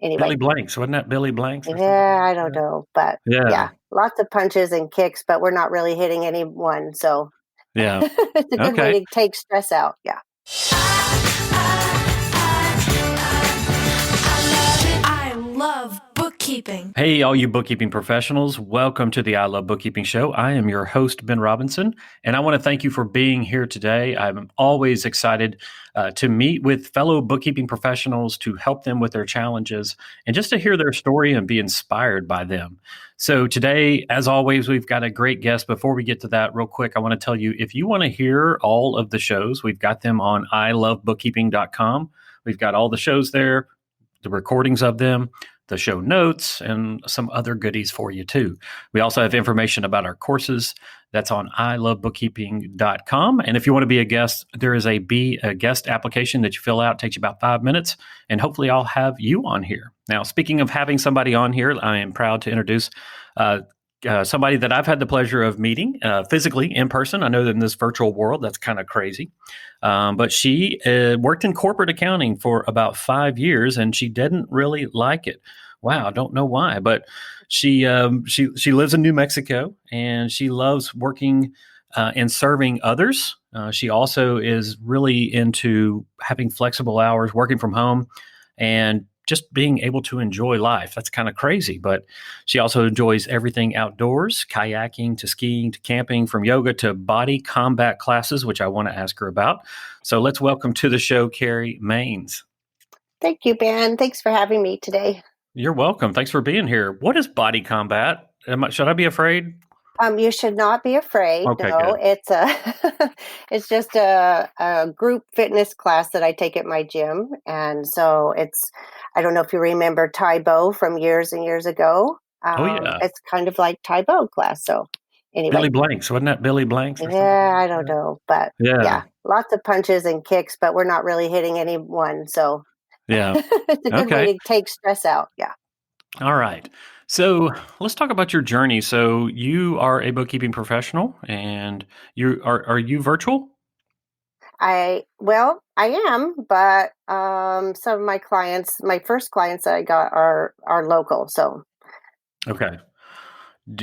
Billy Anyway, Blanks, wasn't that Billy Blanks or something yeah, I like don't that? know, but Yeah. yeah, lots of punches and kicks, but we're not really hitting anyone. So Yeah. it's a good way Okay. to take stress out. Yeah. I love bookkeeping. Hey, all you bookkeeping professionals. Welcome to the I Love Bookkeeping Show. I am your host, Ben Robinson, and I want to thank you for being here today. I'm always excited to meet with fellow bookkeeping professionals to help them with their challenges and just to hear their story and be inspired by them. So today, as always, we've got a great guest. Before we get to that, real quick, I want to tell you, if you want to hear all of the shows, we've got them on ilovebookkeeping.com. We've got all the shows there, the recordings of them, the show notes, and some other goodies for you too. We also have information about our courses. That's on ilovebookkeeping.com. And if you want to be a guest, there is a guest application that you fill out. It takes you about 5 minutes, and hopefully I'll have you on here. Now, speaking of having somebody on here, I am proud to introduce somebody that I've had the pleasure of meeting physically in person. I know that in this virtual world, that's kind of crazy. But she worked in corporate accounting for about 5 years, and she didn't really like it. Wow, I don't know why, but she lives in New Mexico, and she loves working and serving others. She also is really into having flexible hours, working from home, and just being able to enjoy life. That's kind of crazy, but she also enjoys everything outdoors, kayaking to skiing to camping, from yoga to body combat classes, which I want to ask her about. So let's welcome to the show, Kerrie Maynes. Thank you, Ben. Thanks for having me today. You're welcome. Thanks for being here. What is body combat? Should I be afraid? You should not be afraid. Okay, No, good. it's just a group fitness class that I take at my gym. And so I don't know if you remember Tae-Bo from years and years ago. Oh, yeah. It's kind of like Tae-Bo class. So anyway, Billy Blanks. Wasn't that Billy Blanks or something yeah, I like don't that? know, but Yeah. yeah, lots of punches and kicks, but we're not really hitting anyone. So Yeah. it's a good way Okay. to take stress out. Yeah. All right. So let's talk about your journey. So you are a bookkeeping professional, and are you virtual? I am, but some of my clients, my first clients that I got are local. So Okay.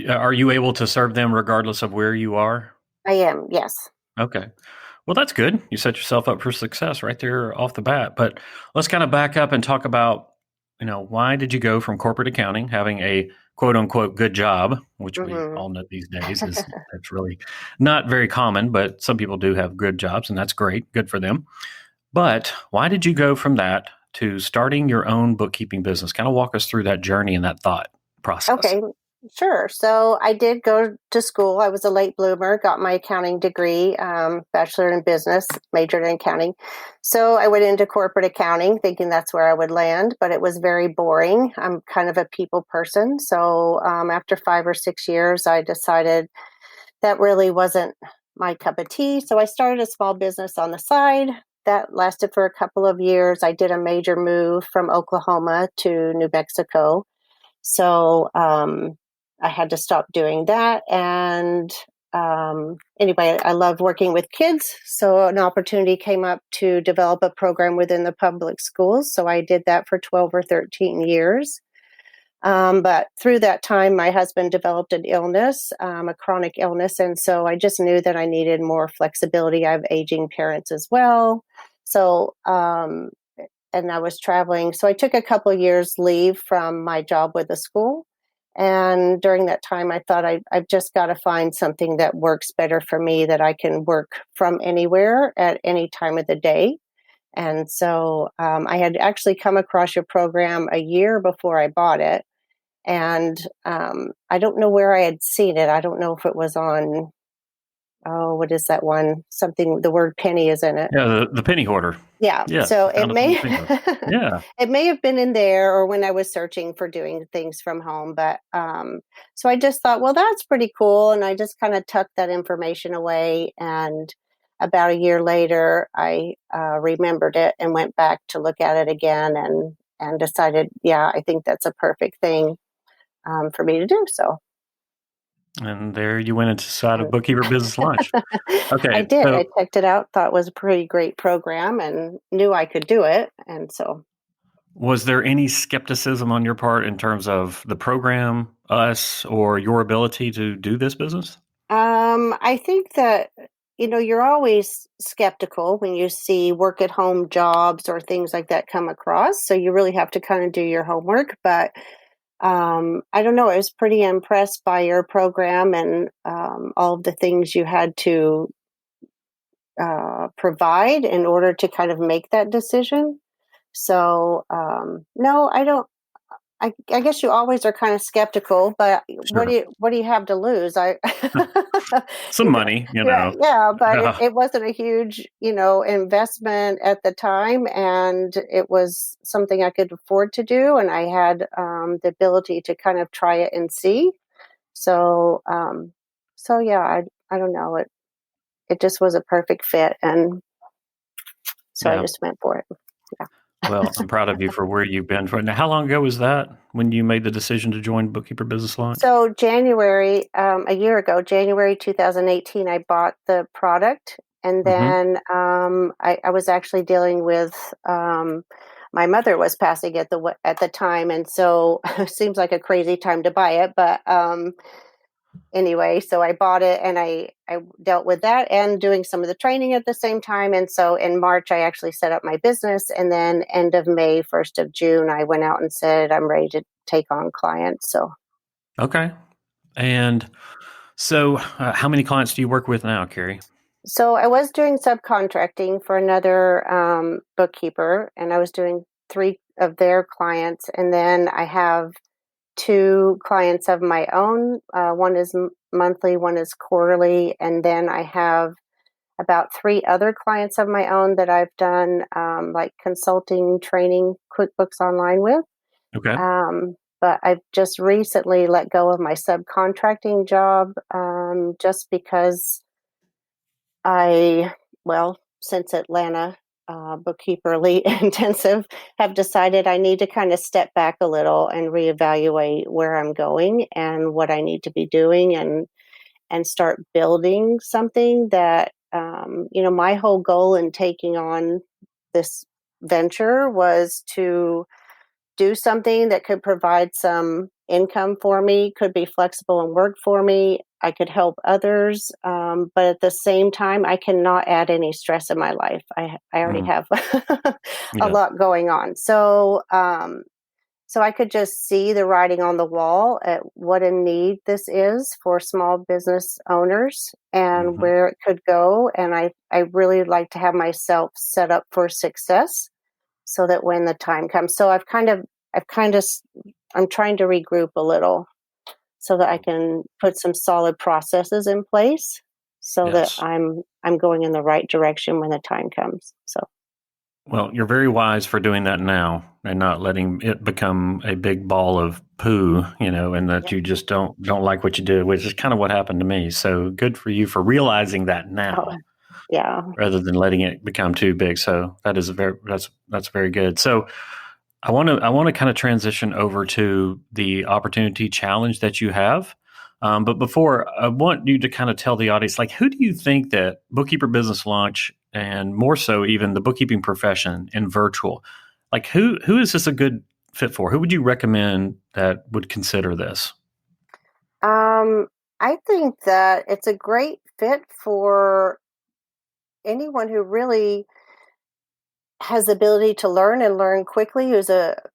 Are you able to serve them regardless of where you are? I am, yes. Okay. Well, that's good. You set yourself up for success right there off the bat. But let's kind of back up and talk about, why did you go from corporate accounting, having a quote unquote good job, which we hmm all know these days that's really not very common, but some people do have good jobs, and that's great. Good for them. But why did you go from that to starting your own bookkeeping business? Kind of walk us through that journey and that thought process. Okay, sure. So I did go to school. I was a late bloomer, got my accounting degree, bachelor in business, majored in accounting. So I went into corporate accounting thinking that's where I would land, but it was very boring. I'm kind of a people person. So after 5 or 6 years, I decided that really wasn't my cup of tea. So I started a small business on the side. That lasted for a couple of years. I did a major move from Oklahoma to New Mexico. So I had to stop doing that. And anyway, I love working with kids. So an opportunity came up to develop a program within the public schools. So I did that for 12 or 13 years. But through that time, my husband developed an illness, a chronic illness. And so I just knew that I needed more flexibility. I have aging parents as well. So, and I was traveling. So I took a couple of years leave from my job with the school. And during that time, I thought I've just got to find something that works better for me, that I can work from anywhere at any time of the day. And so I had actually come across your program a year before I bought it. And I don't know where I had seen it. I don't know if it was on, what is that one? Something, the word penny is in it. Yeah, the penny hoarder. Yeah. Yes, So I it found it on may, the penny hoarder. Yeah. it may have been in there, or when I was searching for doing things from home. But so I just thought, well, that's pretty cool. And I just kind of tucked that information away. And about a year later, I remembered it and went back to look at it again and decided, yeah, I think that's a perfect thing for me to do. So And there you went inside of Bookkeeper Business Launch. I Okay. did. So I checked it out, thought it was a pretty great program, and knew I could do it. And so, Was there any skepticism on your part in terms of the program, us, or your ability to do this business? I think that, you're always skeptical when you see work at home jobs or things like that come across. So you really have to kind of do your homework. But I don't know. I was pretty impressed by your program and all of the things you had to provide in order to kind of make that decision. So, no, I don't. I guess you always are kind of skeptical, but Sure. what do you have to lose? Some money, Yeah, yeah, but Yeah. it wasn't a huge, investment at the time, and it was something I could afford to do, and I had the ability to kind of try it and see. So, so yeah, I don't know, it just was a perfect fit, and so I Yeah. just went for it. Yeah. Well, I'm proud of you for where you've been. Now, how long ago was that when you made the decision to join Bookkeeper Business Launch? So January, a year ago, January 2018, I bought the product, and Hmm. then I was actually dealing with my mother was passing at the time, and so it seems like a crazy time to buy it, but anyway, so I bought it, and I dealt with that and doing some of the training at the same time, and so in March I actually set up my business, and then end of May, 1st of June, I went out and said I'm ready to take on clients. So. Okay. And so, how many clients do you work with now, Kerrie? So I was doing subcontracting for another bookkeeper, and I was doing three of their clients, and then I have two clients of my own. One is monthly, one is quarterly, and then I have about three other clients of my own that I've done like consulting, training, QuickBooks Online with. Okay. But I've just recently let go of my subcontracting job just because since Atlanta Bookkeeperly Intensive, have decided I need to kind of step back a little and reevaluate where I'm going and what I need to be doing and start building something that, my whole goal in taking on this venture was to do something that could provide some income for me, could be flexible and work for me. I could help others, but at the same time, I cannot add any stress in my life. I already Mm, have a yeah. lot going on, so I could just see the writing on the wall at what a need this is for small business owners and Hmm. where it could go. And I really like to have myself set up for success so that when the time comes. So I've kind of, I'm trying to regroup a little so that I can put some solid processes in place so that Yes. I'm going in the right direction when the time comes. So, Well, you're very wise for doing that now and not letting it become a big ball of poo, and that yeah. you just don't like what you do, which is kind of what happened to me. So good for you for realizing that Oh, now yeah. rather than letting it become too big. So that's very good. So I want to kind of transition over to the opportunity challenge that you have. But before, I want you to kind of tell the audience, like, who do you think that Bookkeeper Business Launch and more so even the bookkeeping profession in virtual, like who is this a good fit for? Who would you recommend that would consider this? Um, I think that it's a great fit for anyone who really has the ability to learn and learn quickly,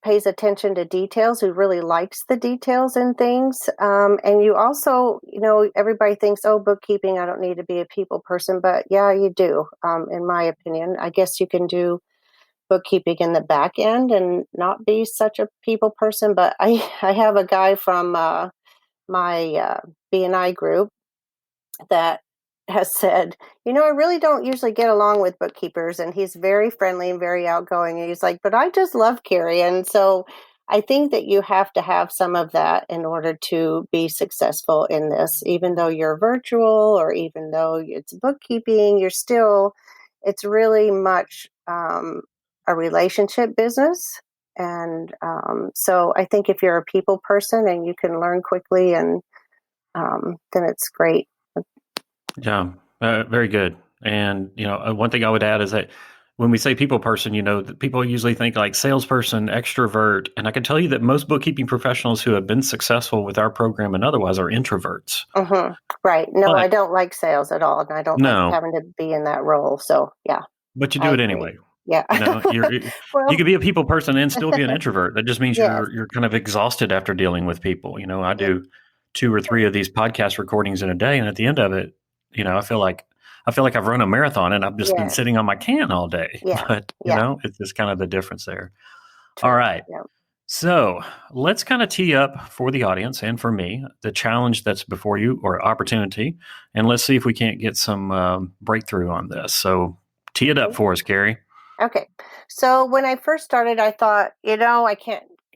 pays attention to details, who really likes the details in things. And you also, everybody thinks, oh, bookkeeping, I don't need to be a people person, but yeah, you do. In my opinion, I guess you can do bookkeeping in the back end and not be such a people person. But I have a guy from my BNI group that has said, I really don't usually get along with bookkeepers. And he's very friendly and very outgoing. And he's like, but I just love Kerrie. And so I think that you have to have some of that in order to be successful in this. Even though you're virtual or even though it's bookkeeping, it's really much a relationship business. And so I think if you're a people person and you can learn quickly, and then it's great. Yeah, very good. And one thing I would add is that when we say people person, that people usually think like salesperson, extrovert. And I can tell you that most bookkeeping professionals who have been successful with our program and otherwise are introverts. Mm-hmm. Right. No, I But don't like sales at all. And I don't like no, having to be in that role. So, yeah, but you I do it agree. anyway. Yeah. You Well, could be a people person and still be an introvert. That just means yes. you're kind of exhausted after dealing with people. I It, do 2 or 3 of these podcast recordings in a day, and at the end of it, I feel like I've run a marathon and I've just been yes. sitting on my can all day. Yeah. But Yeah. it's just kind of the difference there. All True. right. Yeah. So let's kind of tee up for the audience and for me the challenge that's before you or opportunity, and let's see if we can't get some breakthrough on this. So tee it up Okay. for us, Kerrie. Okay. So when I first started, I thought,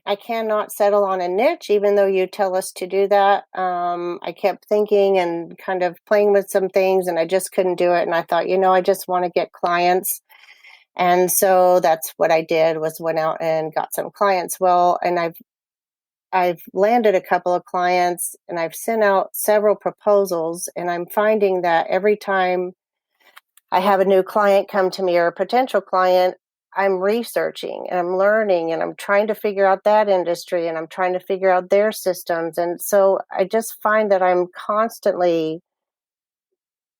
I cannot settle on a niche, even though you tell us to do that. I kept thinking and kind of playing with some things, and I just couldn't do it. And I thought, I just want to get clients. And so that's what I did, was went out and got some clients. Well, and I've landed a couple of clients, and I've sent out several proposals, and I'm finding that every time I have a new client come to me, or a potential client, I'm researching and I'm learning and I'm trying to figure out that industry and I'm trying to figure out their systems. And so I just find that I'm constantly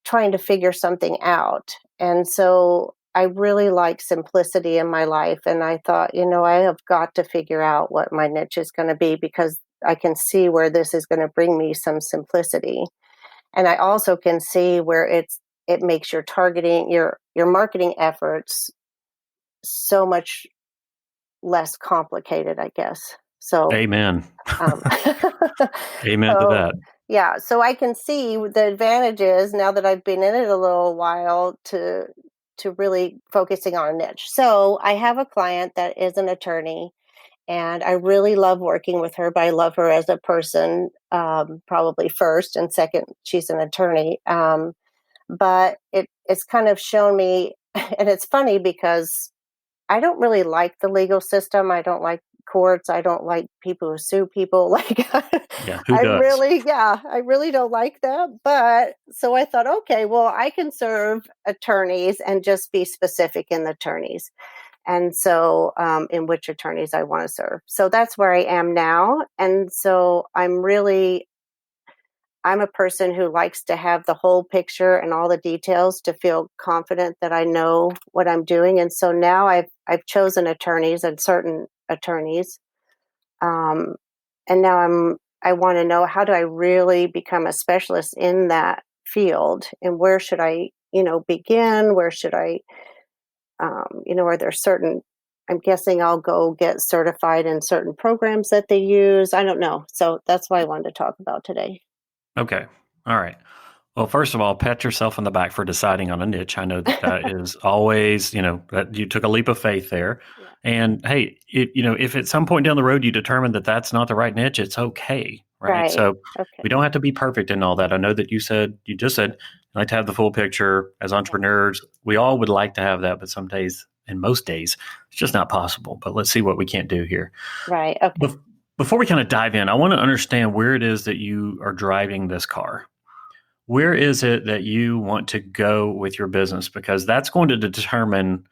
trying to figure something out. And so I really like simplicity in my life. And I thought, I have got to figure out what my niche is going to be, because I can see where this is going to bring me some simplicity. And I also can see where it makes your targeting, your marketing efforts so much less complicated, I guess. So, Amen. um, Amen to so that. yeah, so I can see the advantages now that I've been in it a little while to really focusing on a niche. So I have a client that is an attorney, and I really love working with her, but I love her as a person, probably first, and second, she's an attorney. But it's kind of shown me, and it's funny because I don't really like the legal system. I don't like courts. I don't like people who sue people. Like, Yeah, who does? I really don't like that. But so I thought, okay, well, I can serve attorneys and just be specific in the attorneys. And so, in which attorneys I want to serve. So that's where I am now. And so I'm a person who likes to have the whole picture and all the details to feel confident that I know what I'm doing. And so now I've chosen attorneys and certain attorneys, um, and now I want to know, how do I really become a specialist in that field, and where should I begin? Where should I are there certain? I'm guessing I'll go get certified in certain programs that they use. I don't know. So that's what I wanted to talk about today. Okay. All right. Well, first of all, pat yourself on the back for deciding on a niche. I know that is always, that you took a leap of faith there. Yeah. And hey, if at some point down the road you determine that that's not the right niche, it's okay, right? Right. So Okay. we don't have to be perfect in all that. I know that you just said you like to have the full picture. As entrepreneurs, we all would like to have that, but some days, and most days, it's just not possible. But let's see what we can't do here. Right. Okay. Before we kind of dive in, I want to understand where it is that you are driving this car. Where is it that you want to go with your business? Because that's going to determine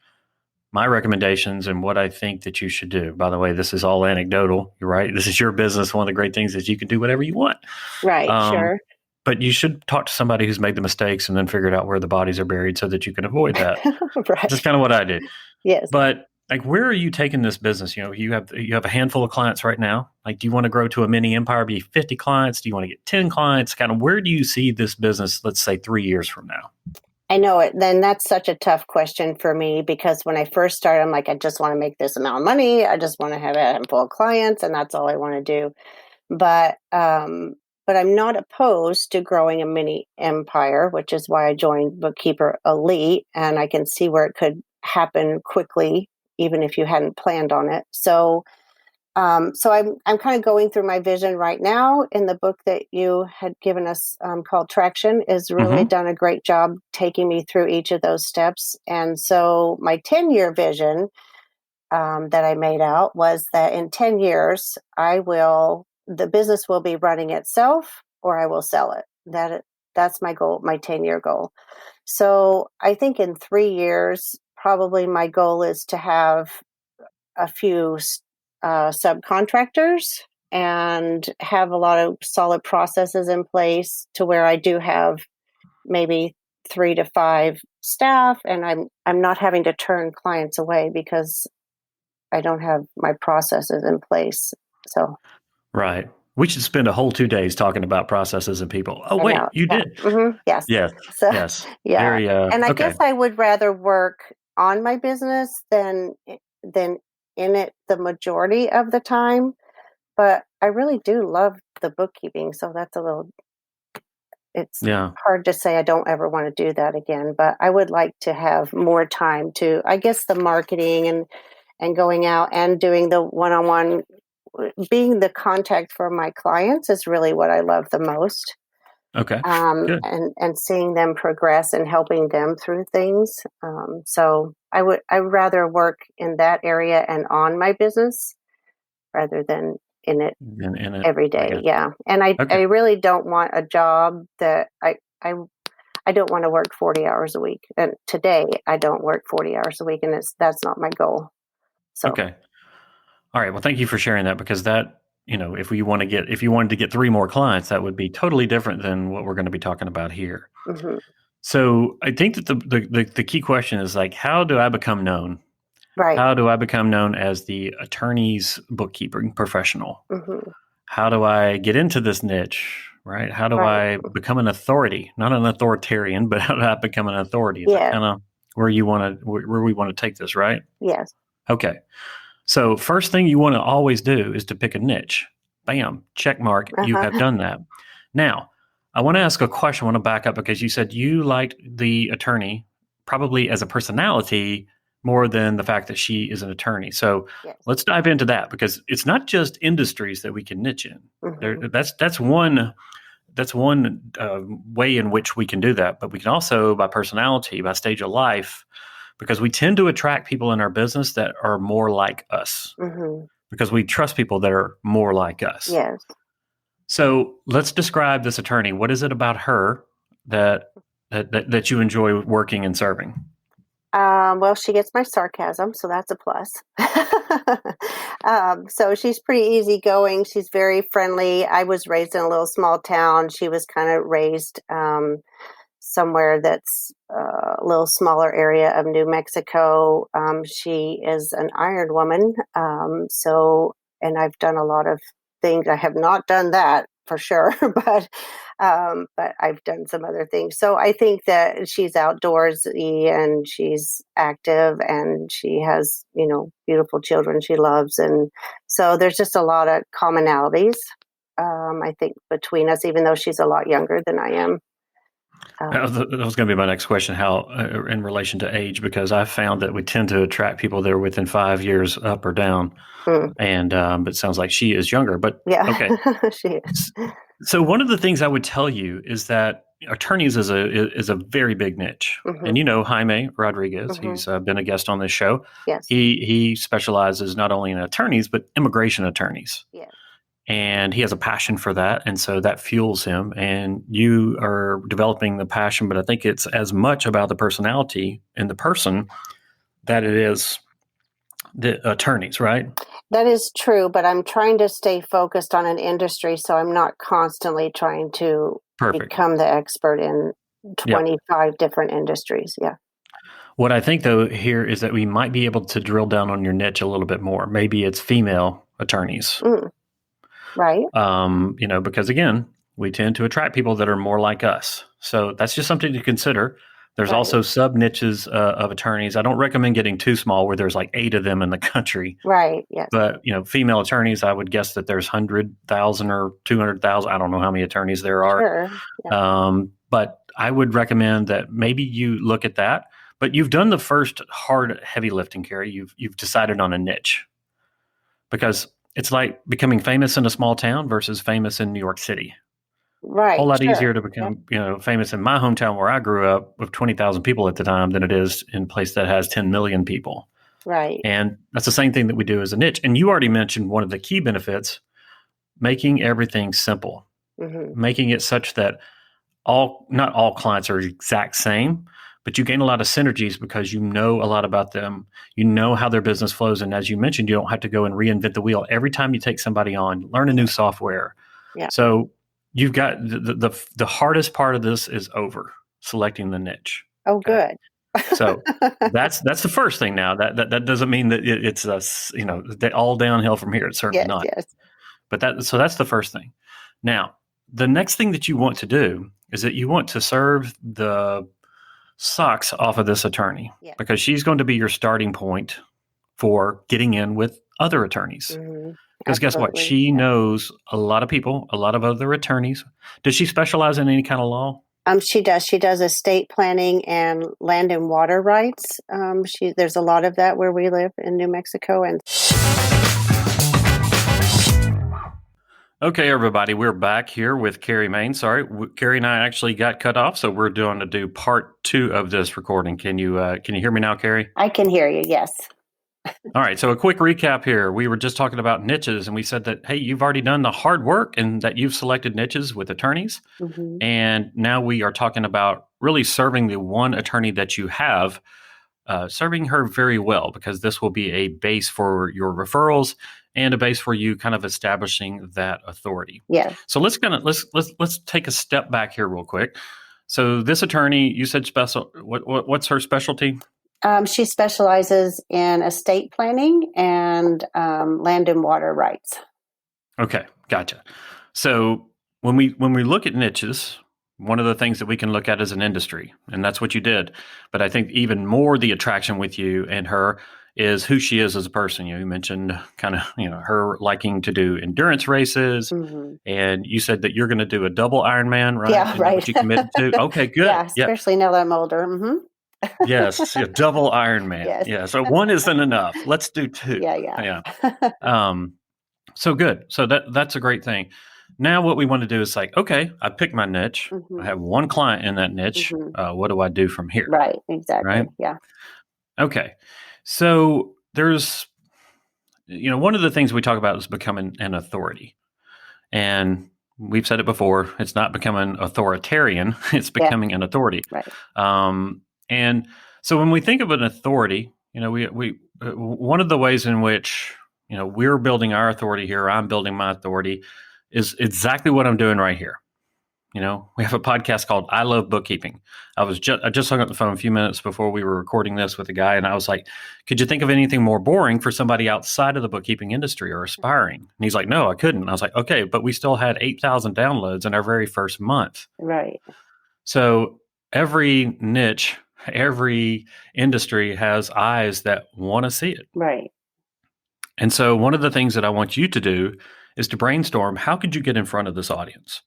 my recommendations and what I think that you should do. By the way, this is all anecdotal. You're right. This is your business. One of the great things is you can do whatever you want. Right. Sure. But you should talk to somebody who's made the mistakes and then figured out where the bodies are buried so that you can avoid that. That's Right. kind of what I did. Yes. But like, where are you taking this business? You have a handful of clients right now. Like, do you want to grow to a mini empire, be 50 clients? Do you want to get 10 clients? Kind of, where do you see this business, let's say 3 years from now? I know it. Then that's such a tough question for me, because when I first started, I'm like, I just want to make this amount of money. I just want to have a handful of clients, and that's all I want to do. But I'm not opposed to growing a mini empire, which is why I joined Bookkeeper Elite, and I can see where it could happen quickly, even if you hadn't planned on it. So I'm kind of going through my vision right now. In the book that you had given us, called Traction, is really Mm-hmm. done a great job taking me through each of those steps. And so my 10-year vision, that I made out, was that in 10 years, the business will be running itself, or I will sell it. That's my goal, my 10-year goal. So I think in 3 years, probably my goal is to have a few subcontractors and have a lot of solid processes in place to where I do have maybe 3 to 5 staff, and I'm not having to turn clients away because I don't have my processes in place. So Right. We should spend a whole 2 days talking about processes and people. Oh, I wait, know, you yeah, did. yes. Yes. So Yes. yeah, Very, and I okay. guess I would rather work on my business than in it the majority of the time. But I really do love the bookkeeping, so it's Yeah. hard to say I don't ever want to do that again. But I would like to have more time to, I guess, the marketing and going out and doing the one-on-one, being the contact for my clients is really what I love the most. Okay. Good. And seeing them progress and helping them through things. So I'd rather work in that area and on my business rather than in it In it, every I day. guess. Yeah. And I Okay. really don't want a job that I don't want to work 40 hours a week. And today I don't work 40 hours a week, and that's not my goal. So, Okay. All right. Well, thank you for sharing that, because that, if you wanted to get 3 more clients, that would be totally different than what we're going to be talking about here. mhm, So I think that the key question is like, how do I become known? right. How do I become known as the attorney's bookkeeping professional? Hmm. How do I get into this niche? Right? How do Right. I become an authority? Not an authoritarian, but how do I become an authority? Is that Yes. kind of where we want to take this, right? Yes. Okay. So first thing you want to always do is to pick a niche. Bam, check mark. You have Uh-huh. done that. Now, I want to ask a question. I want to back up, because you said you liked the attorney probably as a personality more than the fact that she is an attorney. So Yes. let's dive into that, because it's not just industries that we can niche in. Hmm. That's one way in which we can do that. But we can also, by personality, by stage of life, because we tend to attract people in our business that are more like us, Hmm. because we trust people that are more like us. Yes. So let's describe this attorney. What is it about her that you enjoy working and serving? Well, she gets my sarcasm, so that's a plus. So she's pretty easygoing. She's very friendly. I was raised in a little small town. She was kind of raised somewhere that's a little smaller area of New Mexico. She is an iron woman. And I've done a lot of things. I have not done that for sure, but I've done some other things. So I think that she's outdoorsy and she's active and she has, beautiful children she loves. And so there's just a lot of commonalities, I think, between us, even though she's a lot younger than I am. That was going to be my next question, how in relation to age, because I've found that we tend to attract people that are within 5 years up or down. Hmm. And but it sounds like she is younger. But Yeah, okay. she is. So one of the things I would tell you is that attorneys is a very big niche. Hmm. And Jaime Rodriguez, Hmm. he's been a guest on this show. Yes. He specializes not only in attorneys but immigration attorneys. Yes. And he has a passion for that, and so that fuels him. And you are developing the passion, but I think it's as much about the personality and the person that it is the attorneys, right? That is true, but I'm trying to stay focused on an industry, so I'm not constantly trying to Perfect. become the expert in Yep. 25 different industries. Yeah. What I think, though, here is that we might be able to drill down on your niche a little bit more. Maybe it's female attorneys. Right. Because again, we tend to attract people that are more like us. So that's just something to consider. There's Right. also sub niches of attorneys. I don't recommend getting too small where there's like 8 of them in the country. Right. Yes. But, female attorneys, I would guess that there's 100,000 or 200,000. I don't know how many attorneys there are. Sure. Yeah. But I would recommend that maybe you look at that. But you've done the first hard, heavy lifting, Kerrie. You've decided on a niche, because it's like becoming famous in a small town versus famous in New York City. Right. A whole lot Sure. easier to become, famous in my hometown where I grew up with 20,000 people at the time than it is in a place that has 10 million people. Right. And that's the same thing that we do as a niche. And you already mentioned one of the key benefits, making everything simple, Hmm. making it such that not all clients are exact same, but you gain a lot of synergies because you know a lot about them. You know how their business flows. And as you mentioned, you don't have to go and reinvent the wheel every time you take somebody on, learn a new software. Yeah. So you've got the hardest part of this is over, selecting the niche. Oh, good. So that's the first thing. Now that doesn't mean that it's all downhill from here. It's certainly not. Yes. But that's the first thing. Now, the next thing that you want to do is that you want to serve the socks off of this attorney, because she's going to be your starting point for getting in with other attorneys. Because guess what? She knows a lot of people, a lot of other attorneys. Does she specialize in any kind of law? She does. She does estate planning and land and water rights. There's a lot of that where we live in New Mexico. And okay, everybody, we're back here with Kerrie Maynes. Sorry, Kerrie and I actually got cut off, so we're going to do part 2 of this recording. Can you hear me now, Kerrie? I can hear you. Yes. All right. So a quick recap here. We were just talking about niches, and we said that, hey, you've already done the hard work and that you've selected niches with attorneys. And now we are talking about really serving the one attorney that you have, serving her very well, because this will be a base for your referrals and a base for you kind of establishing that authority. Yeah. So let's take a step back here real quick. So this attorney, you said what's her specialty? She specializes in estate planning and land and water rights. Okay, gotcha. So when we look at niches, one of the things that we can look at is an industry, and that's what you did. But I think even more the attraction with you and her is who she is as a person. You mentioned kind of her liking to do endurance races, and you said that you're going to do a double Ironman, right? Yeah, right. What you committed to? Okay, good. Yeah, especially now that I'm older. Yes, double Ironman. Yes. Yeah, so one isn't enough. Let's do 2. Yeah. So good. So that's a great thing. Now what we want to do is like, okay, I picked my niche. I have one client in that niche. What do I do from here? Right. Exactly. Right? Yeah. Okay. So there's, one of the things we talk about is becoming an authority. And we've said it before, it's not becoming authoritarian, it's becoming an authority. Right. And so when we think of an authority, we one of the ways in which, we're building our authority here, I'm building my authority, is exactly what I'm doing right here. We have a podcast called I Love Bookkeeping. I just hung up the phone a few minutes before we were recording this with a guy, and I was like, could you think of anything more boring for somebody outside of the bookkeeping industry or aspiring? And he's like, no, I couldn't. And I was like, okay, but we still had 8,000 downloads in our very first month. Right. So every niche, every industry has eyes that want to see it. Right. And so one of the things that I want you to do is to brainstorm, how could you get in front of this audience?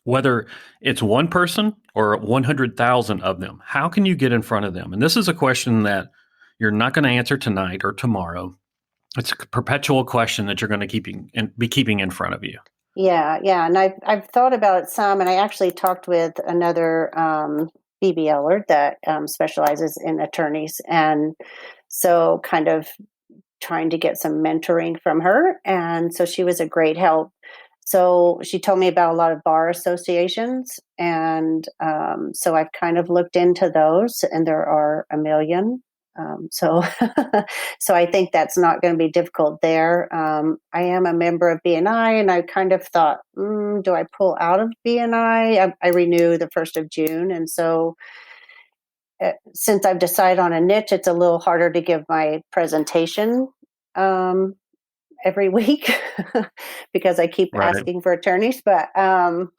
Whether it's one person or 100,000 of them, how can you get in front of them? And this is a question that you're not going to answer tonight or tomorrow. It's a perpetual question that you're going to be keeping in front of you. Yeah. And I've thought about it some, and I actually talked with another BBLer that specializes in attorneys, and so kind of trying to get some mentoring from her, and so she was a great help. So she told me about a lot of bar associations, and so I've kind of looked into those, and there are a million. So I think that's not going to be difficult there. I am a member of BNI, and I kind of thought, do I pull out of BNI? I renew the 1st of June, and so since I've decided on a niche, it's a little harder to give my presentation every week because I keep asking for attorneys, but but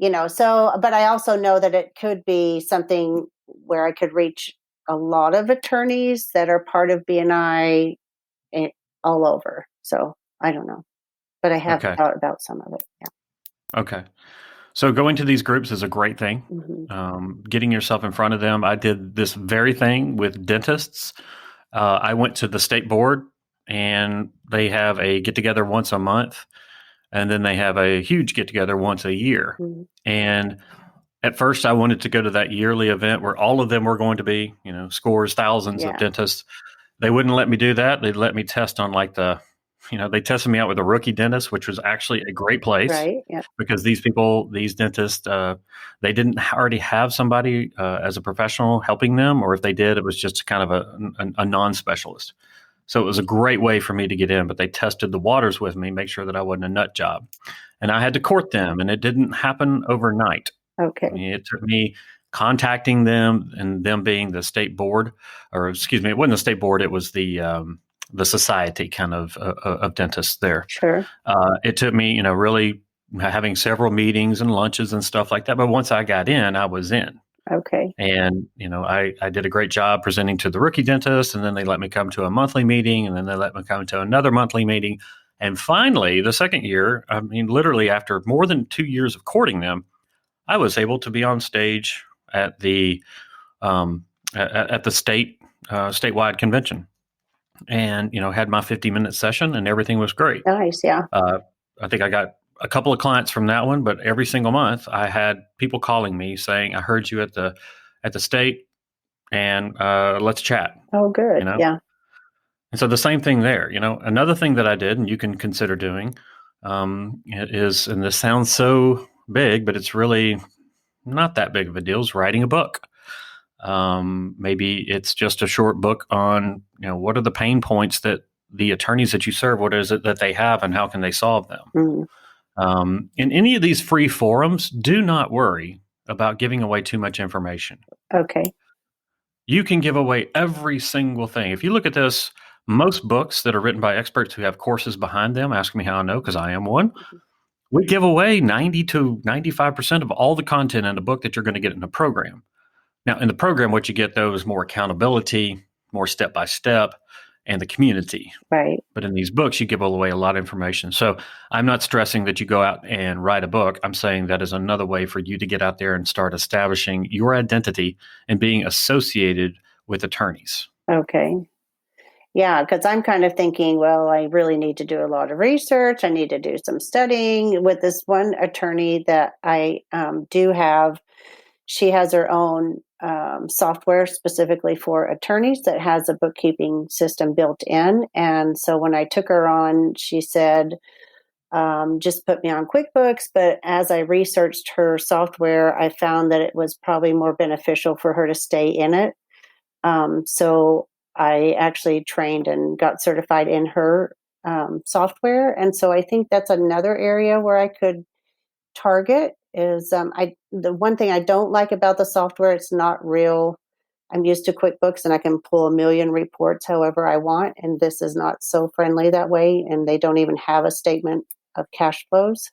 I also know that it could be something where I could reach a lot of attorneys that are part of BNI all over. So I don't know, but I have thought about some of it. Yeah. Okay. So going to these groups is a great thing. Getting yourself in front of them. I did this very thing with dentists. I went to the state board, and they have a get-together once a month, and then they have a huge get-together once a year. And at first, I wanted to go to that yearly event where all of them were going to be, scores, thousands of dentists. They wouldn't let me do that. They'd let me test on like the they tested me out with a rookie dentist, which was actually a great place Right. Yeah. because these dentists, they didn't already have somebody as a professional helping them, or if they did, it was just kind of a non-specialist. So it was a great way for me to get in, but they tested the waters with me, make sure that I wasn't a nut job. And I had to court them, and it didn't happen overnight. I Okay. mean, it took me contacting them and them being the state board, or excuse me, it wasn't the state board, it was the society kind of dentists there. Sure. It took me, really having several meetings and lunches and stuff like that. But once I got in, I was in. Okay. And, I did a great job presenting to the rookie dentist, and then they let me come to a monthly meeting, and then they let me come to another monthly meeting. And finally, the second year, I mean, literally after more than 2 years of courting them, I was able to be on stage at the at the statewide convention, and had my 50-minute session, and everything was great. Nice. Yeah. I think I got a couple of clients from that one, but every single month I had people calling me saying, "I heard you at the state, and let's chat." Oh, good. Yeah. And so the same thing there. Another thing that I did, and you can consider doing, is, and this sounds so big, but it's really not that big of a deal, is writing a book. Maybe it's just a short book on, what are the pain points that the attorneys that you serve, what is it that they have, and how can they solve them? In any of these free forums, do not worry about giving away too much information. Okay. You can give away every single thing. If you look at this, most books that are written by experts who have courses behind them, ask me how I know, because I am one, we give away 90 to 95% of all the content in a book that you're going to get in a program. Now, in the program, what you get, though, is more accountability, more step-by-step, and the community. Right. But in these books, you give away a lot of information. So I'm not stressing that you go out and write a book. I'm saying that is another way for you to get out there and start establishing your identity and being associated with attorneys. Okay. Yeah, because I'm kind of thinking, well, I really need to do a lot of research. I need to do some studying. With this one attorney that I do have, she has her own software specifically for attorneys that has a bookkeeping system built in. And so when I took her on, she said, just put me on QuickBooks. But as I researched her software, I found that it was probably more beneficial for her to stay in it. So I actually trained and got certified in her software. And so I think that's another area where I could target is the one thing I don't like about the software, it's not real. I'm used to QuickBooks and I can pull a million reports however I want. And this is not so friendly that way. And they don't even have a statement of cash flows.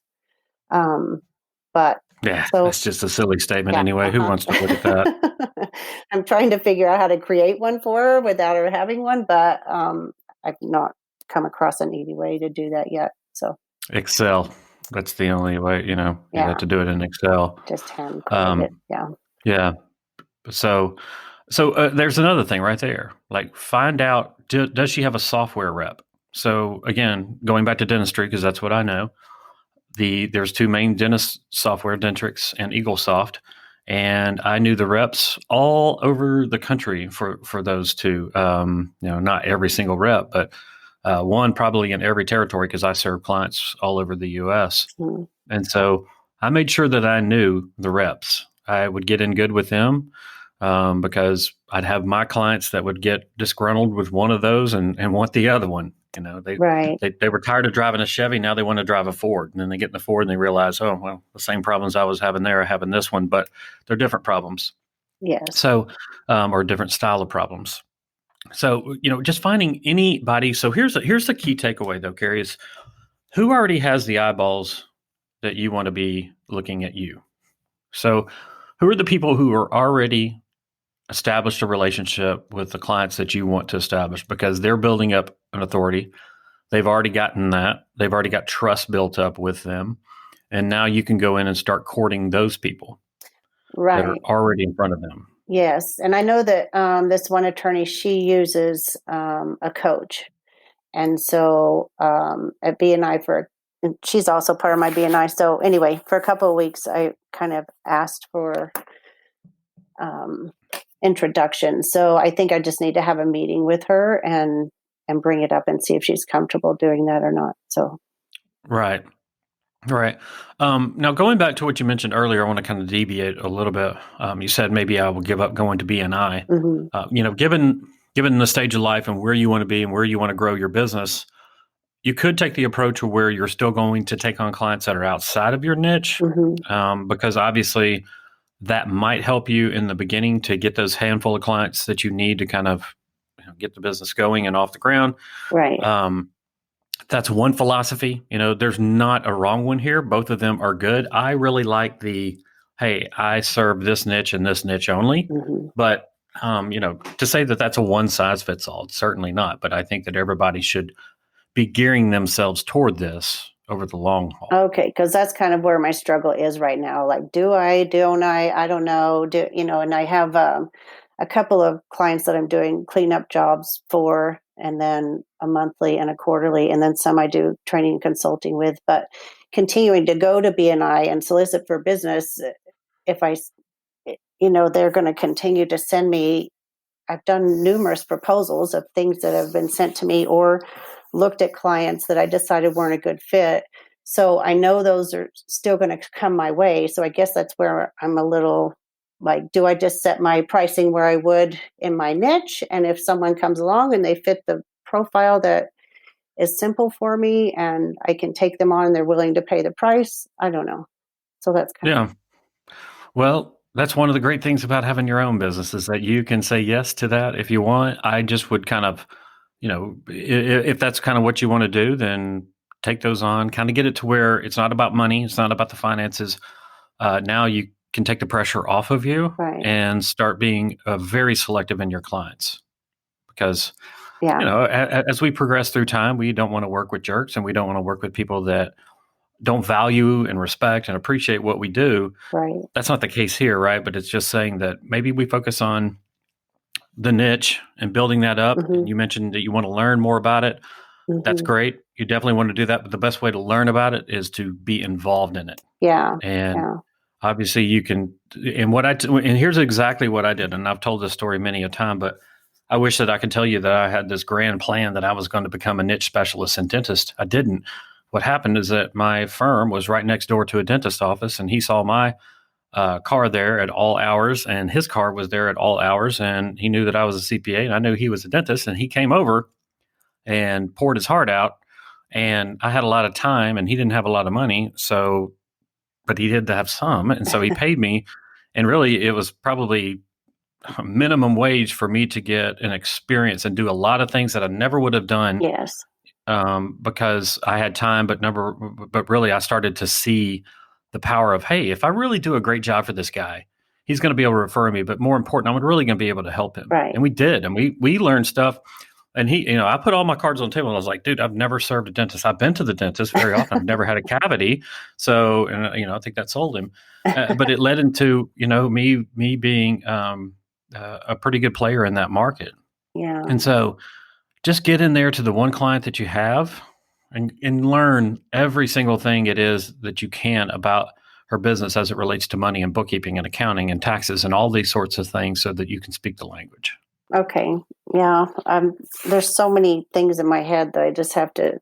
But Yeah, so that's just a silly statement yeah, anyway. Who wants to look at that? I'm trying to figure out how to create one for her without her having one, but I've not come across an easy way to do that yet. So Excel. That's the only way, you have to do it in Excel. just hand code it. Yeah. Yeah. So there's another thing right there. Like, find out, does she have a software rep? So again, going back to dentistry, because that's what I know, there's two main dentist software, Dentrix and EagleSoft. And I knew the reps all over the country for those two. Not every single rep, but one probably in every territory, because I serve clients all over the U.S. Mm. And so I made sure that I knew the reps. I would get in good with them because I'd have my clients that would get disgruntled with one of those and want the other one. Right. They were tired of driving a Chevy. Now they want to drive a Ford. And then they get in the Ford and they realize, oh, well, the same problems I was having there, I have in this one, but they're different problems. Yes. So, or different style of problems. So, just finding anybody. So here's the key takeaway, though, Kerrie, is who already has the eyeballs that you want to be looking at you. So who are the people who are already established a relationship with the clients that you want to establish, because they're building up an authority. They've already gotten that. They've already got trust built up with them. And now you can go in and start courting those people Right. that are already in front of them. Yes. And I know that this one attorney, she uses a coach. And so at BNI and she's also part of my BNI. So anyway, for a couple of weeks, I kind of asked for introduction. So I think I just need to have a meeting with her and and bring it up and see if she's comfortable doing that or not. So, Right. Right. Now, going back to what you mentioned earlier, I want to kind of deviate a little bit. You said maybe I will give up going to BNI. Given the stage of life and where you want to be and where you want to grow your business, you could take the approach of where you're still going to take on clients that are outside of your niche, because obviously that might help you in the beginning to get those handful of clients that you need to kind of get the business going and off the ground. right. That's one philosophy. There's not a wrong one here. Both of them are good. I really like hey, I serve this niche and this niche only. But, to say that that's a one size fits all, it's certainly not. But I think that everybody should be gearing themselves toward this over the long haul. Okay, because that's kind of where my struggle is right now. Like, don't I don't know. And I have a couple of clients that I'm doing cleanup jobs for, and then a monthly and a quarterly, and then some I do training and consulting with. But continuing to go to BNI and solicit for business, if they're going to continue to send me. I've done numerous proposals of things that have been sent to me, or looked at clients that I decided weren't a good fit. So I know those are still going to come my way. So I guess that's where I'm a little like, do I just set my pricing where I would in my niche? And if someone comes along and they fit the profile that is simple for me and I can take them on and they're willing to pay the price, I don't know. So that's kind of. Well, that's one of the great things about having your own business is that you can say yes to that if you want. I just would kind of, if that's kind of what you want to do, then take those on, kind of get it to where it's not about money. It's not about the finances. Now you can take the pressure off of you and start being very selective in your clients. Because, as we progress through time, we don't want to work with jerks and we don't want to work with people that don't value and respect and appreciate what we do. Right. That's not the case here, right? But it's just saying that maybe we focus on the niche and building that up. And you mentioned that you want to learn more about it. That's great. You definitely want to do that. But the best way to learn about it is to be involved in it. Yeah. And obviously you can, and here's exactly what I did. And I've told this story many a time, but I wish that I could tell you that I had this grand plan that I was going to become a niche specialist in dentist. I didn't. What happened is that my firm was right next door to a dentist office, and he saw my car there at all hours, and his car was there at all hours, and he knew that I was a CPA, and I knew he was a dentist, and he came over and poured his heart out, and I had a lot of time, and he didn't have a lot of money, but he did have some, and so he paid me, and really it was probably minimum wage for me to get an experience and do a lot of things that I never would have done. Yes. Because I had time, but really I started to see the power of, hey, if I really do a great job for this guy, he's going to be able to refer me. But more important, I'm really going to be able to help him. Right. And we did. And we learned stuff. And I put all my cards on the table and I was like, dude, I've never served a dentist. I've been to the dentist very often. I've never had a cavity. So, I think that sold him. But it led into, me being a pretty good player in that market. Yeah. And so just get in there to the one client that you have and learn every single thing it is that you can about her business as it relates to money and bookkeeping and accounting and taxes and all these sorts of things so that you can speak the language. Okay. Yeah. There's so many things in my head that I just have to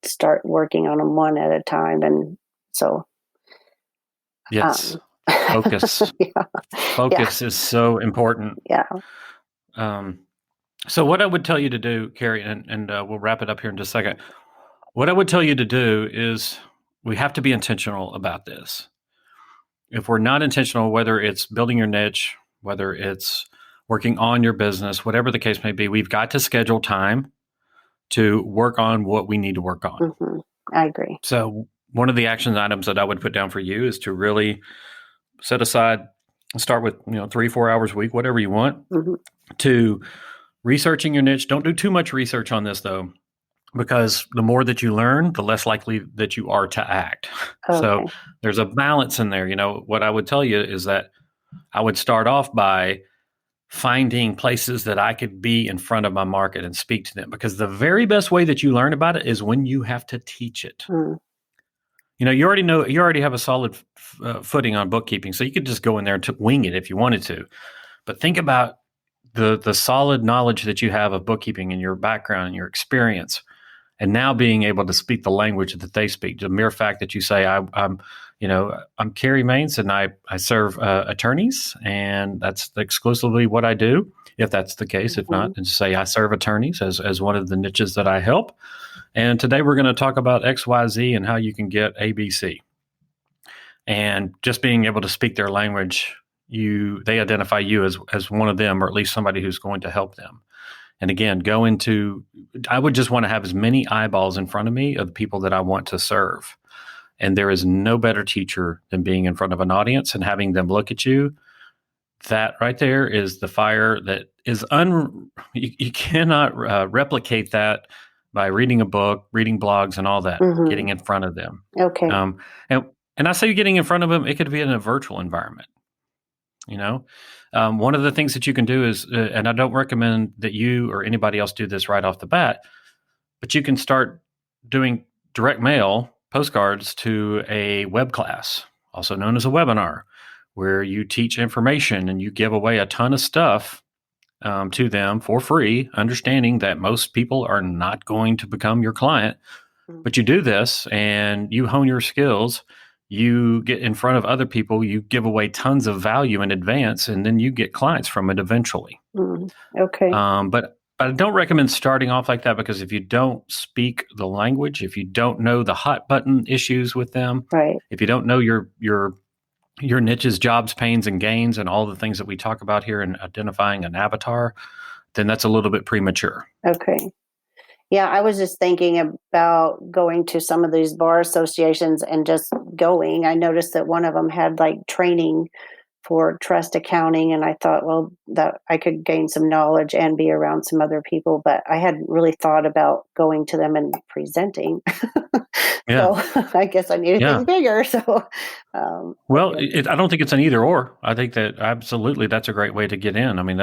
start working on them one at a time. And so. Yes. Focus. Focus is so important. Yeah. So what I would tell you to do, Kerrie, and we'll wrap it up here in just a second. What I would tell you to do is we have to be intentional about this. If we're not intentional, whether it's building your niche, whether it's working on your business, whatever the case may be, we've got to schedule time to work on what we need to work on. I agree. So one of the action items that I would put down for you is to really set aside, start with 3-4 hours a week, whatever you want, to researching your niche. Don't do too much research on this, though, because the more that you learn, the less likely that you are to act. Okay. So there's a balance in there. What I would tell you is that I would start off by finding places that I could be in front of my market and speak to them, because the very best way that you learn about it is when you have to teach it. You already have a solid footing on bookkeeping, so you could just go in there and wing it if you wanted to. But think about the solid knowledge that you have of bookkeeping and your background and your experience, and now being able to speak the language that they speak. The mere fact that you say, I'm Kerrie Maynes, and I serve attorneys, and that's exclusively what I do. If that's the case, if not, and say I serve attorneys as one of the niches that I help. And today we're going to talk about XYZ and how you can get ABC. And just being able to speak their language, they identify you as one of them, or at least somebody who's going to help them. And again, I would just want to have as many eyeballs in front of me of the people that I want to serve. And there is no better teacher than being in front of an audience and having them look at you. That right there is the fire that is you cannot replicate that by reading a book, reading blogs, and all that. Getting in front of them. Okay. And I say getting in front of them, it could be in a virtual environment. One of the things that you can do is, and I don't recommend that you or anybody else do this right off the bat, but you can start doing direct mail postcards to a web class, also known as a webinar, where you teach information and you give away a ton of stuff to them for free, understanding that most people are not going to become your client. But you do this and you hone your skills. You get in front of other people, you give away tons of value in advance, and then you get clients from it eventually. Okay. But I don't recommend starting off like that, because if you don't speak the language, if you don't know the hot button issues with them, Right. if you don't know your niches, jobs, pains, and gains, and all the things that we talk about here in identifying an avatar, then that's a little bit premature. Okay. Yeah, I was just thinking about going to some of these bar associations and just going. I noticed that one of them had like training for trust accounting, and I thought, well, that I could gain some knowledge and be around some other people, but I hadn't really thought about going to them and presenting. Yeah. So I guess I need to think bigger. So, well, I don't think it's an either or. I think that absolutely that's a great way to get in. I mean,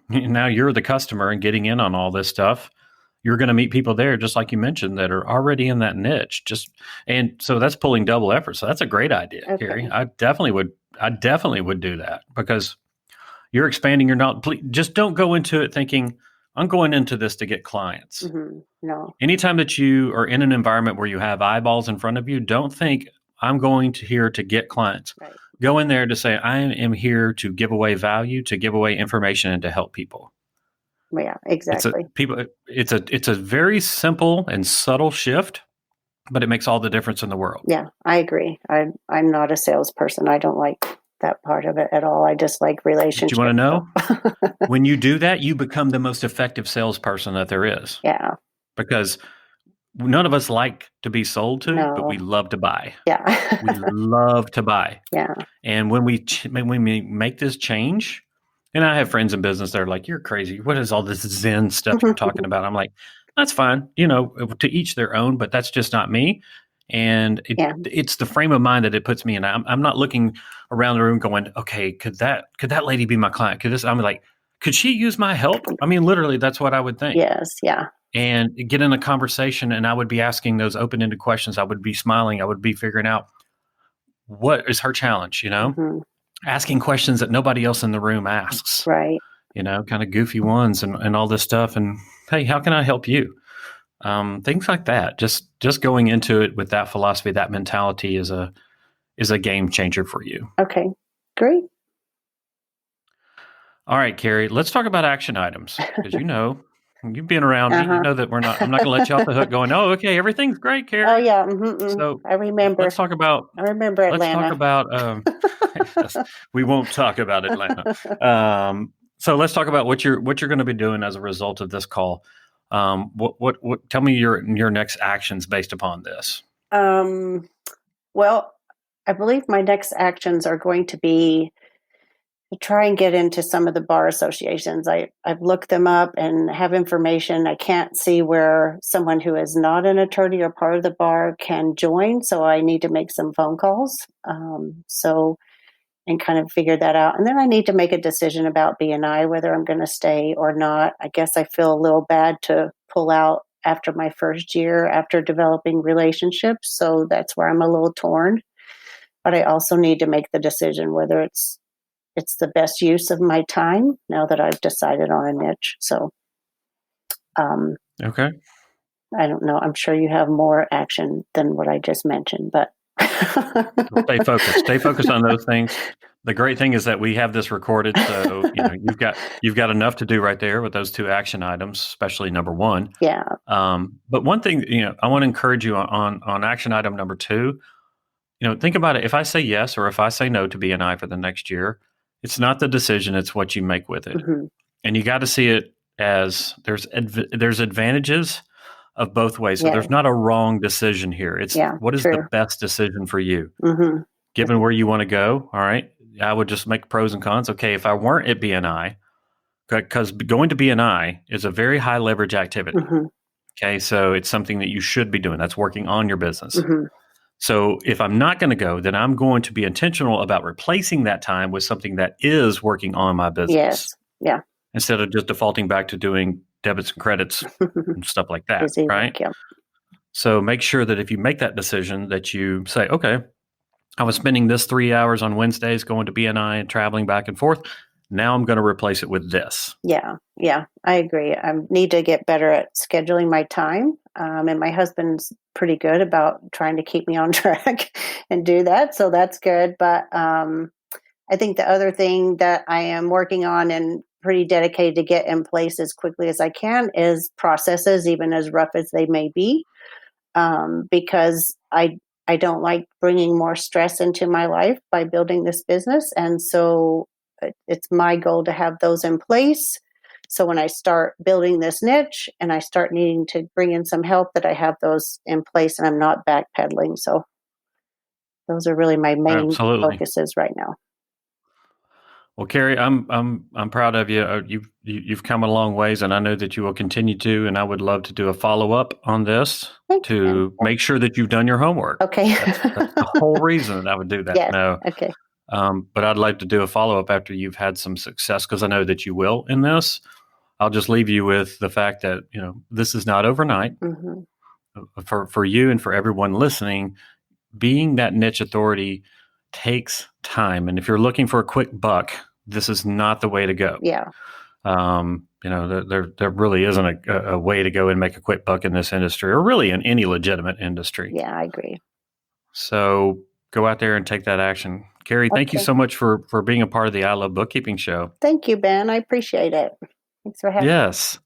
now you're the customer and getting in on all this stuff. You're going to meet people there, just like you mentioned, that are already in that niche. And so that's pulling double effort. So that's a great idea, Kerrie. I definitely would do that, because you're expanding your knowledge. Please, just don't go into it thinking, I'm going into this to get clients. No. Anytime that you are in an environment where you have eyeballs in front of you, don't think I'm going here to get clients. Right. Go in there to say, I am here to give away value, to give away information, and to help people. Yeah, exactly. It's a very simple and subtle shift, but it makes all the difference in the world. Yeah, I agree. I'm not a salesperson. I don't like that part of it at all. I just like relationships. Do you want to know? When you do that, you become the most effective salesperson that there is. Yeah. Because none of us like to be sold to, but we love to buy. Yeah. We love to buy. Yeah. And when we make this change, and I have friends in business that are like, you're crazy. What is all this Zen stuff you're talking about? I'm like, that's fine. To each their own, but that's just not me. And it's the frame of mind that it puts me in. I'm not looking around the room going, okay, could that lady be my client? I'm like, could she use my help? I mean, literally, that's what I would think. Yes. Yeah. And get in a conversation, and I would be asking those open-ended questions. I would be smiling. I would be figuring out what is her challenge, asking questions that nobody else in the room asks, right? Kind of goofy ones and all this stuff. And hey, how can I help you? Things like that. Just going into it with that philosophy, that mentality is a game changer for you. Okay, great. All right, Kerrie, let's talk about action items, because you've been around me. You know that I'm not going to let you off the hook going, oh, okay, everything's great, Kerrie. Oh yeah. So I remember. Let's talk about. I remember Atlanta. Let's talk about. We won't talk about Atlanta. So let's talk about what you're going to be doing as a result of this call. What? Tell me your next actions based upon this. Well, I believe my next actions are going to be to try and get into some of the bar associations. I've looked them up and have information. I can't see where someone who is not an attorney or part of the bar can join, so I need to make some phone calls. And kind of figure that out. And then I need to make a decision about B&I, whether I'm going to stay or not. I guess I feel a little bad to pull out after my first year after developing relationships. So that's where I'm a little torn. But I also need to make the decision whether it's it's the best use of my time now that I've decided on a niche. So, Okay. I don't know. I'm sure you have more action than what I just mentioned, but Stay focused. Stay focused on those things. The great thing is that we have this recorded, so you've got enough to do right there with those 2 action items, especially number 1. Yeah. But one thing, I want to encourage you on action item number 2. Think about it. If I say yes or if I say no to BNI for the next year, it's not the decision; it's what you make with it. Mm-hmm. And you got to see it as there's advantages of both ways. So Yeah. there's not a wrong decision here. It's what is true. the best decision for you, Mm-hmm. given where you want to go. All right. I would just make pros and cons. Okay. If I weren't at BNI, because going to BNI is a very high leverage activity. Mm-hmm. Okay. So it's something that you should be doing. That's working on your business. Mm-hmm. So if I'm not going to go, then I'm going to be intentional about replacing that time with something that is working on my business. Yes. Yeah. Instead of just defaulting back to doing debits and credits and stuff like that, Busy right? work, yeah. So make sure that if you make that decision that you say, okay, I was spending this 3 hours on Wednesdays going to BNI and traveling back and forth. Now I'm going to replace it with this. Yeah. Yeah. I agree. I need to get better at scheduling my time. And my husband's pretty good about trying to keep me on track and do that. So that's good. But I think the other thing that I am working on and pretty dedicated to get in place as quickly as I can is processes, even as rough as they may be, because I don't like bringing more stress into my life by building this business. And so it's my goal to have those in place. So when I start building this niche and I start needing to bring in some help, that I have those in place and I'm not backpedaling. So those are really my main Absolutely. focuses right now. Well, Kerrie, I'm proud of you. You've come a long ways, and I know that you will continue to. And I would love to do a follow-up on this to make sure that you've done your homework. Okay. That's the whole reason that I would do that. Yes. No. Okay. But I'd like to do a follow-up after you've had some success, because I know that you will in this. I'll just leave you with the fact that this is not overnight. Mm-hmm. For you and for everyone listening. Being that niche authority takes time, and if you're looking for a quick buck, this is not the way to go. Yeah. There really isn't a way to go and make a quick buck in this industry, or really in any legitimate industry. Yeah, I agree. So go out there and take that action. Kerrie, thank you so much for being a part of the I Love Bookkeeping show. Thank you, Ben. I appreciate it. Thanks for having me. Yes.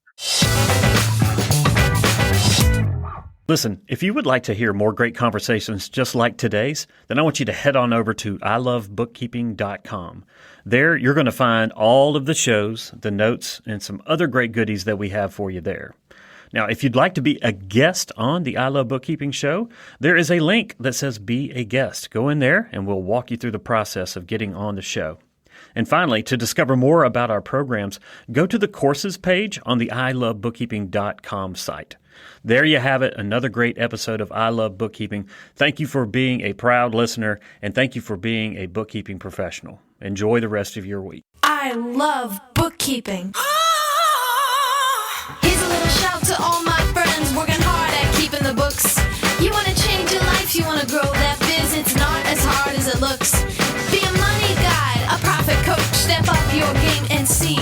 Listen, if you would like to hear more great conversations just like today's, then I want you to head on over to ilovebookkeeping.com. There, you're going to find all of the shows, the notes, and some other great goodies that we have for you there. Now, if you'd like to be a guest on the I Love Bookkeeping show, there is a link that says Be a Guest. Go in there, and we'll walk you through the process of getting on the show. And finally, to discover more about our programs, go to the courses page on the ilovebookkeeping.com site. There you have it, another great episode of I Love Bookkeeping. Thank you for being a proud listener, and thank you for being a bookkeeping professional. Enjoy the rest of your week. I love bookkeeping. Here's a little shout to all my friends working hard at keeping the books. You want to change your life, you want to grow that biz, it's not as hard as it looks. Be a money guide, a profit coach, step up your game and see